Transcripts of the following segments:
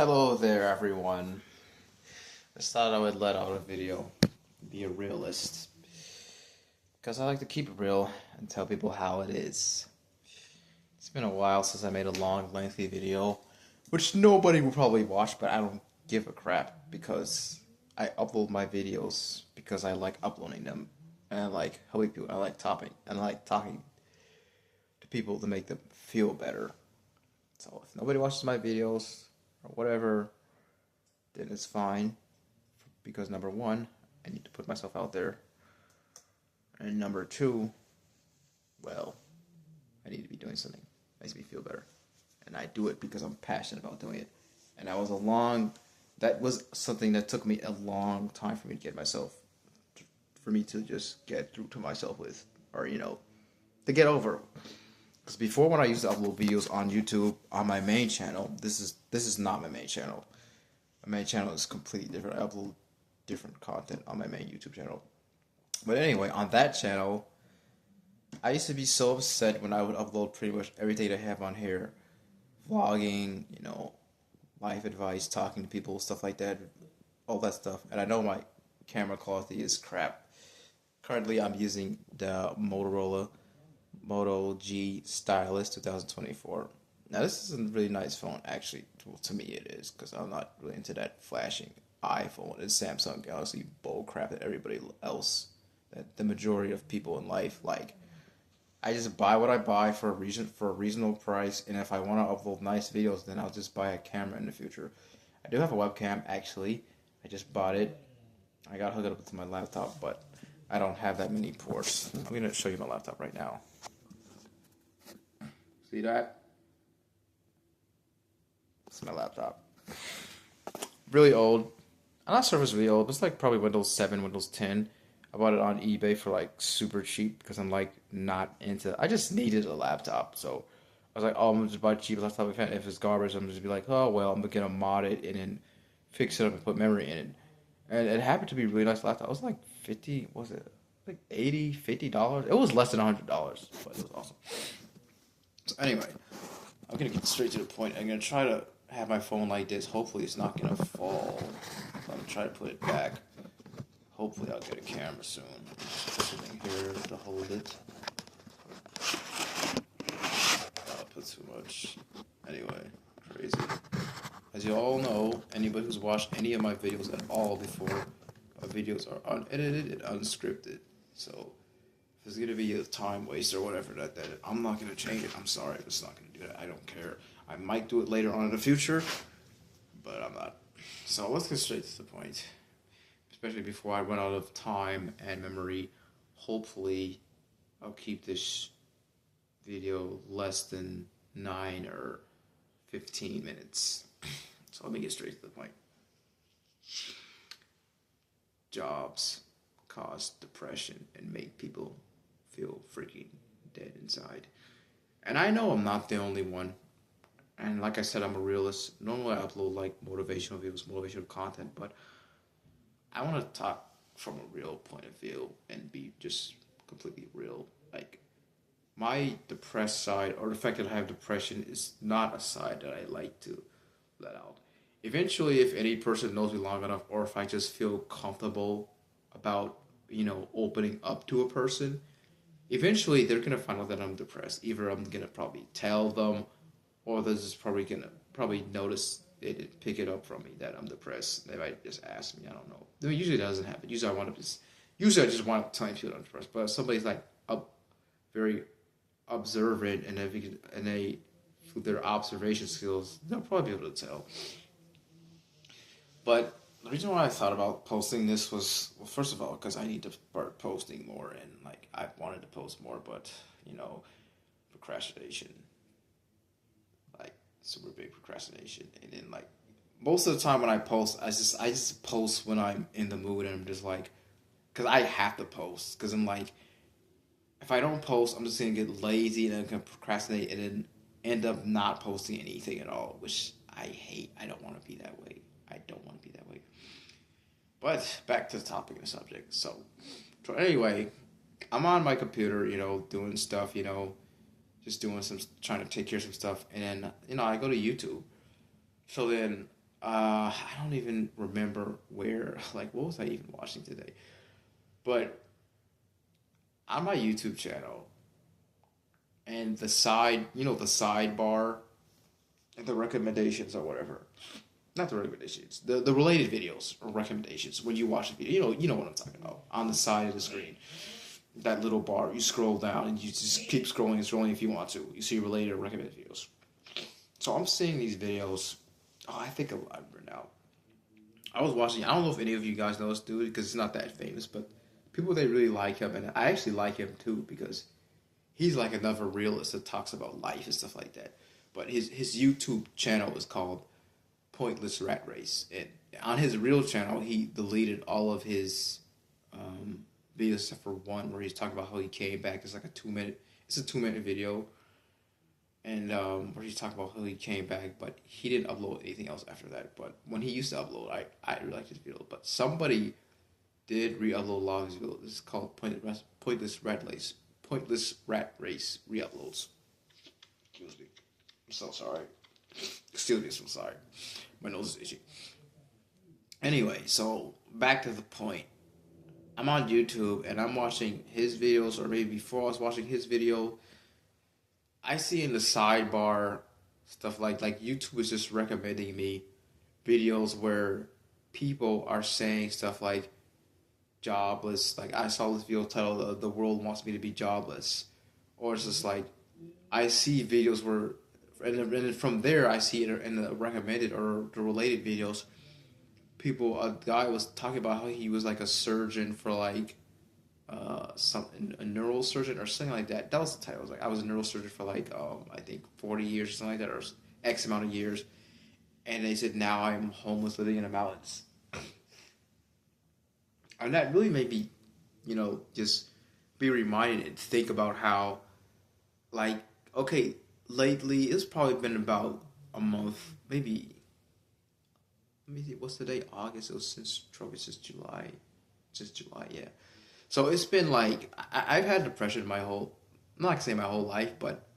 Hello there, everyone. I just thought I would let out a video, be a realist, because I like to keep it real and tell people how it is. It's been a while since I made a long, lengthy video, which nobody will probably watch, but I don't give a crap because I upload my videos because I like uploading them and I like helping people. I like talking to people to make them feel better. So if nobody watches my videos or whatever, then it's fine. Because number one, I need to put myself out there. And number two, well, I need to be doing something that makes me feel better. And I do it because I'm passionate about doing it. And that was something that took me a long time for me to get myself, for me to just get through to myself with, or, to get over. Because before, when I used to upload videos on YouTube on my main channel, this is not my main channel. My main channel is completely different. I upload different content on my main YouTube channel. But anyway, on that channel, I used to be so upset when I would upload pretty much everything I have on here. Vlogging, life advice, talking to people, stuff like that. All that stuff. And I know my camera quality is crap. Currently, I'm using the Motorola Moto G Stylus 2024. Now, this is a really nice phone, actually. To me, it is, because I'm not really into that flashing iPhone and Samsung Galaxy bull crap that everybody else, that the majority of people in life like. I just buy what I buy for a reasonable price, and if I want to upload nice videos, then I'll just buy a camera in the future. I do have a webcam, actually. I just bought it. I got hooked up to my laptop, but I don't have that many ports. I'm going to show you my laptop right now. See that? It's my laptop. Really old. I'm not sure if it's really old. It's like probably Windows 7, Windows 10. I bought it on eBay for like super cheap because I'm like not into. I just needed a laptop, so I was like, oh, I'm gonna just buy a cheap laptop. If it's garbage, I'm just be like, oh well, I'm gonna mod it and then fix it up and put memory in it. And it happened to be a really nice laptop. It was like 50. Was it like 80, $50? It was less than $100, but it was awesome. So anyway, I'm gonna get straight to the point. I'm gonna try to have my phone like this. Hopefully, it's not gonna fall. I'm gonna try to put it back. Hopefully I'll get a camera soon. Just something here to hold it. I'll put too much. Anyway, crazy. As you all know, anybody who's watched any of my videos at all before, my videos are unedited and unscripted. So if there's gonna be a time waste or whatever that I'm not gonna change it. I'm sorry, I'm just not gonna do that. I don't care. I might do it later on in the future, but I'm not. So let's get straight to the point. Especially before I run out of time and memory. Hopefully, I'll keep this video less than 9 or 15 minutes. So let me get straight to the point. Jobs cause depression and make people feel freaking dead inside. And I know I'm not the only one. And like I said, I'm a realist. Normally I upload like motivational videos, motivational content, but I want to talk from a real point of view and be just completely real. Like, my depressed side, or the fact that I have depression, is not a side that I like to let out. Eventually, if any person knows me long enough, or if I just feel comfortable about, opening up to a person, eventually they're going to find out that I'm depressed. Either I'm going to probably tell them, or they're just probably going to notice. They didn't pick it up from me that I'm depressed. They might just ask me. I don't know. I mean, usually it doesn't happen. Usually I just want to tell people I'm depressed. But if somebody's like very observant and they through their observation skills, they'll probably be able to tell. But the reason why I thought about posting this was, well, first of all, because I need to start posting more, and like I wanted to post more, but procrastination. Super big procrastination, and then like most of the time when I post, I just post when I'm in the mood, and I'm just like, because I have to post, because I'm like, if I don't post, I'm just gonna get lazy and I'm gonna procrastinate and then end up not posting anything at all, which I hate. I don't want to be that way. But back to the topic of the subject. So anyway, I'm on my computer, doing stuff, just doing trying to take care of some stuff, and then I go to YouTube. So then I don't even remember where. Like, what was I even watching today? But on my YouTube channel and the side, the sidebar and the recommendations or whatever. Not the recommendations, the related videos or recommendations when you watch a video. You know what I'm talking about. On the side of the screen, that little bar, you scroll down and you just keep scrolling and scrolling if you want to. You see related or recommended videos. So I'm seeing these videos. Oh, I think I'm now. I was watching. I don't know if any of you guys know this dude because he's not that famous, but people they really like him, and I actually like him too because he's like another realist that talks about life and stuff like that. But his YouTube channel is called Pointless Rat Race, and on his real channel he deleted all of his videos except for one where he's talking about how he came back. It's like a 2 minute video, and where he's talking about how he came back, but he didn't upload anything else after that. But when he used to upload, I really liked his video. But somebody did re-upload a lot of his videos. This is called Pointless Rat Race re-uploads. Excuse me. I'm so sorry. Excuse me, I'm so sorry. My nose is itchy. Anyway, so back to the point. I'm on YouTube and I'm watching his videos, or maybe before I was watching his video, I see in the sidebar stuff like YouTube is just recommending me videos where people are saying stuff like jobless. Like I saw this video titled "The World Wants Me to Be Jobless," or it's just like I see videos where, and then from there I see it in the recommended or the related videos. A guy was talking about how he was like a surgeon for like a neurosurgeon or something like that. That was the title. It was like I was a neurosurgeon for like I think 40 years or something like that, or X amount of years. And they said now I'm homeless living in the mountains. And that really made me, just be reminded and think about how, like, okay, lately it's probably been about a month, maybe. Let me see, what's the day? August. It was since July. Since July, yeah. So it's been like I've had depression I'm not gonna say my whole life, but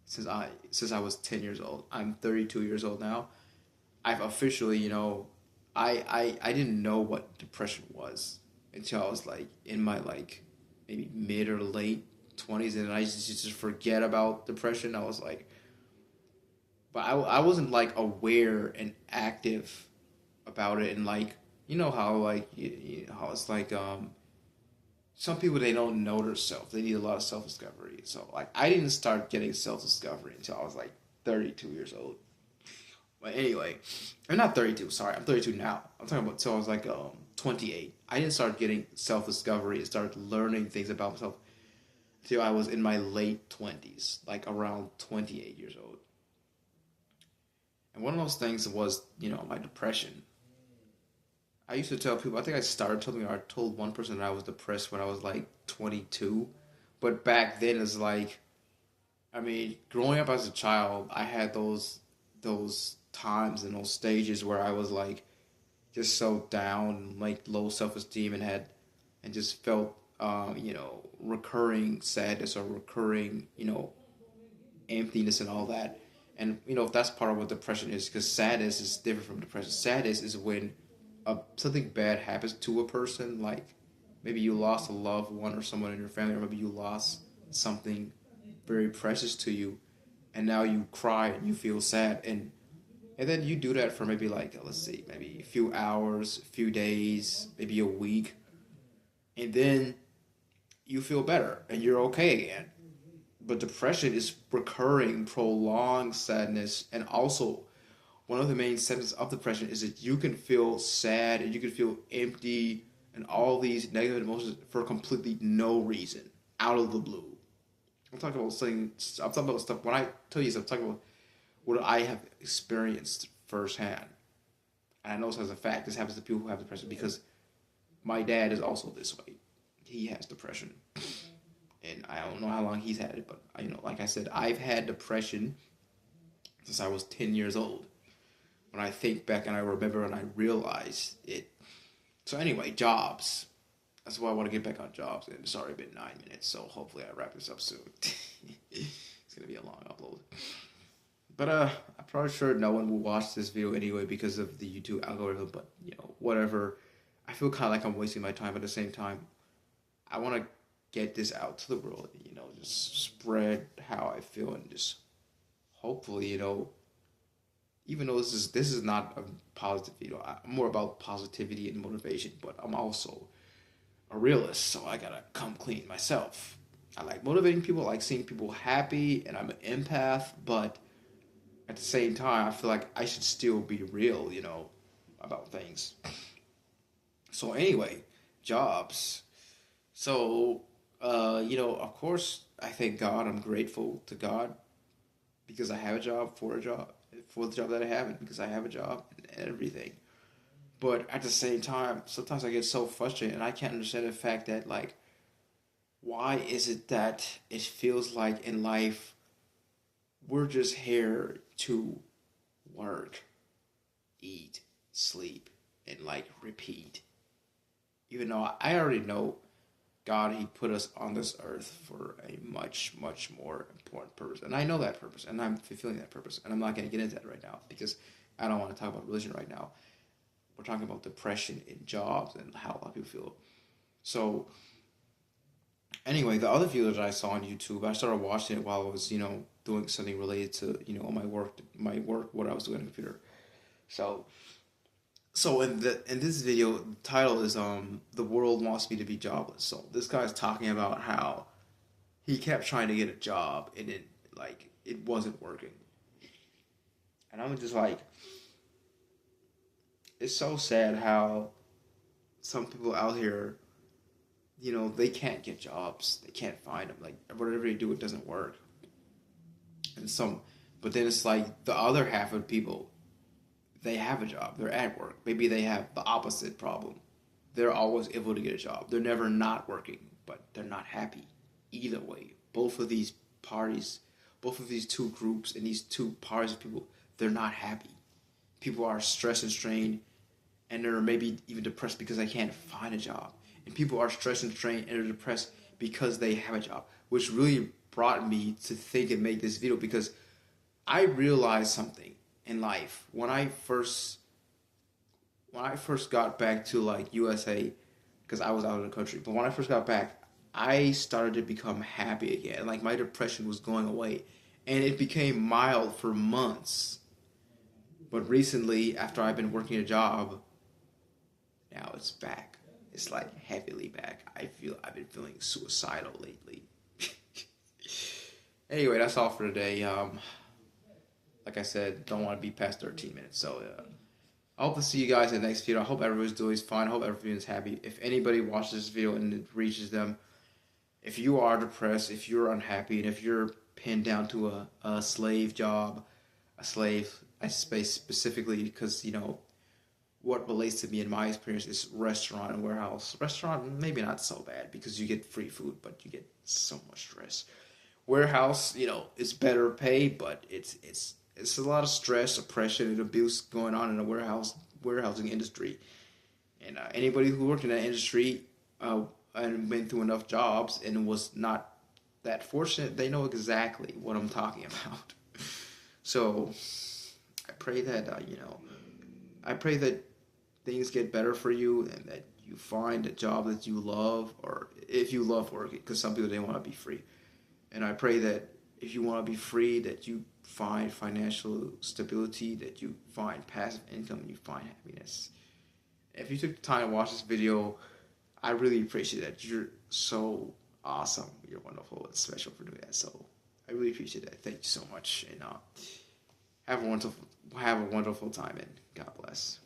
since I was 10 years old. I'm 32 years old now. I've officially, I didn't know what depression was until I was like in my like maybe mid or late 20s, and I used to just forget about depression. I was like, but I wasn't like aware and active about it, and like how like how it's like some people they don't know themselves. They need a lot of self discovery. So like I didn't start getting self discovery until I was like 32 years old. But anyway, I'm not 32. Sorry, I'm 32 now. I'm talking about until I was like 28. I didn't start getting self discovery and start learning things about myself until I was in my late 20s, like around 28 years old. And one of those things was my depression. I used to tell people, I think I told one person that I was depressed when I was like 22. But back then, it's like, I mean, growing up as a child, I had those times and those stages where I was like just so down, like low self esteem, and just felt, recurring sadness or recurring, emptiness and all that. And, that's part of what depression is, because sadness is different from depression. Sadness is when something bad happens to a person, like maybe you lost a loved one or someone in your family, or maybe you lost something very precious to you, and now you cry and you feel sad, and then you do that for maybe like, let's see, maybe a few hours, a few days, maybe a week, and then you feel better and you're okay again. But depression is recurring, prolonged sadness, and also one of the main symptoms of depression is that you can feel sad and you can feel empty and all these negative emotions for completely no reason, out of the blue. I'm talking about stuff. When I tell you stuff, I'm talking about what I have experienced firsthand. And I know this as a fact. This happens to people who have depression because my dad is also this way. He has depression. And I don't know how long he's had it, but like I said, I've had depression since I was 10 years old. When I think back and I remember and I realize it. So anyway, jobs. That's why I want to get back on jobs. And it's already been 9 minutes, so hopefully I wrap this up soon. It's going to be a long upload. But I'm probably sure no one will watch this video anyway because of the YouTube algorithm. But whatever. I feel kind of like I'm wasting my time. At the same time, I want to get this out to the world. Just spread how I feel and just hopefully, even though this is not a positive video, I'm more about positivity and motivation. But I'm also a realist, so I gotta come clean myself. I like motivating people, I like seeing people happy, and I'm an empath, but at the same time, I feel like I should still be real, about things. So anyway, jobs. So, of course, I thank God. I'm grateful to God because I have a job, for the job that I have, and because I have a job and everything. But at the same time, sometimes I get so frustrated, and I can't understand the fact that, like, why is it that it feels like in life we're just here to work, eat, sleep, and like repeat? Even though I already know God, He put us on this earth for a much, much more important purpose. And I know that purpose, and I'm fulfilling that purpose. And I'm not going to get into that right now because I don't want to talk about religion right now. We're talking about depression in jobs and how a lot of people feel. So, anyway, the other video that I saw on YouTube, I started watching it while I was, doing something related to, my work, what I was doing on the computer. So, in this video, the title is "The World Wants Me to Be Jobless." So this guy's talking about how he kept trying to get a job and it wasn't working, and I'm just like, it's so sad how some people out here, they can't get jobs, they can't find them, like whatever they do, it doesn't work, and but then it's like the other half of people, they have a job, they're at work. Maybe they have the opposite problem. They're always able to get a job. They're never not working, but they're not happy. Either way, both of these parties, both of these two groups and these two parties of people, they're not happy. People are stressed and strained, and they're maybe even depressed because they can't find a job. And people are stressed and strained and they're depressed because they have a job, which really brought me to think and make this video because I realized something in life when I first got back to like USA, because I was out of the country. But when I first got back, I started to become happy again. Like my depression was going away, and it became mild for months. But recently, after I've been working a job, now it's back. It's like heavily back. I've been feeling suicidal lately. Anyway, that's all for today. Like I said, don't want to be past 13 minutes. So I hope to see you guys in the next video. I hope everyone's doing fine. I hope everyone's happy. If anybody watches this video and it reaches them, if you are depressed, if you're unhappy, and if you're pinned down to a slave job, a slave, I say specifically because, what relates to me in my experience is restaurant and warehouse. Restaurant, maybe not so bad because you get free food, but you get so much stress. Warehouse, it's better pay, but it's a lot of stress, oppression, and abuse going on in the warehousing industry. And anybody who worked in that industry and been through enough jobs and was not that fortunate, they know exactly what I'm talking about. So I pray that I pray that things get better for you and that you find a job that you love, or if you love working, because some people they want to be free. And I pray that if you want to be free, that you find financial stability, that you find passive income, and you find happiness. If you took the time to watch this video, I really appreciate that. You're so awesome. You're wonderful and special for doing that. So I really appreciate that. Thank you so much. And have a wonderful time, and God bless.